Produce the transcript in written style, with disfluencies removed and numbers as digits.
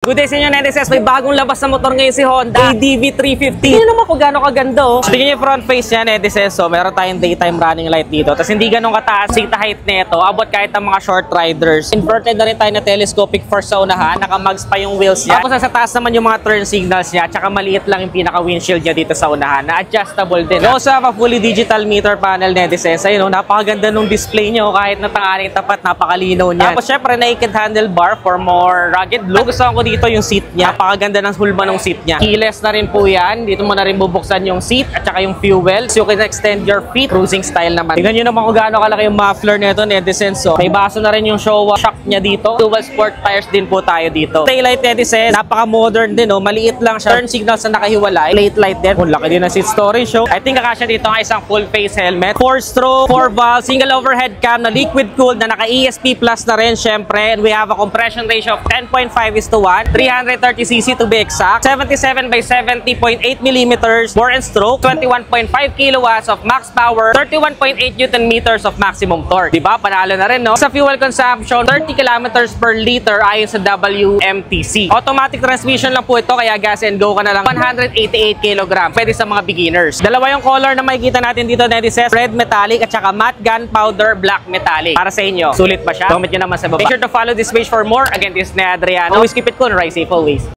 Good day sa inyo, netizens. May bagong labas na motor ngayon si Honda ADV 350. Tingnan naman kung gano'ng kaganda, oh. Tingnan yung front face niya, netizens. So, meron tayong daytime running light dito. Tapos hindi gano'ng kataas seat height nito. Abot kahit ang mga short riders. Inverted na rin tayo na telescopic force sa unahan. Naka-mags pa yung wheels niya. Tapos sa taas naman yung mga turn signals niya. Tsaka maliit lang yung pinaka-windshield niya dito sa unahan. Na-adjustable din. We also have a fully digital meter panel, netizens. Ayun, oh, napakaganda nung display niya. Oh. Kahit na tangaling tapat, napakalinaw niya. Tapos syempre, naked handlebar for more rugged look. Gusto ko dito yung seat niya. Napakaganda ng hulma ng seat niya. Keyless na rin po yan. Dito mo na rin bubuksan yung seat at saka yung fuel. So you can extend your feet. Cruising style naman. Tingnan nyo naman kung gaano kalaki yung muffler nito, netizens. So, may baso na rin yung Showa shock niya dito. Dual sport tires din po tayo dito. Taillight, netizens. Napaka-modern din, oh. Maliit lang siya. Turn signals na nakahiwalay. Plate light din. Kung laki din ang seat storage, oh. I think kakasya dito ang isang full face helmet. 4-stroke, 4-valve, single overhead cam na liquid cooled na naka-ESP plus na rin, syempre. And we have a compression ratio of 10.5:1. 330cc to be exact, 77 by 70.8 millimeters bore and stroke, 21.5 kilowatts of max power, 31.8 Newton meters of maximum torque. Diba? Panalo na rin, no? Sa fuel consumption, 30 kilometers per liter ayon sa WMTC. Automatic transmission lang po ito, kaya gas and go ka na lang. 188 kg. Pwede sa mga beginners. Dalawa yung color na makikita natin dito, netizens. Red metallic at saka matte gunpowder black metallic. Para sa inyo, sulit ba siya? Comment nyo naman sa baba. Make sure to follow this page for more. Again, this is Adriano. Always keep it cool, ride safe always.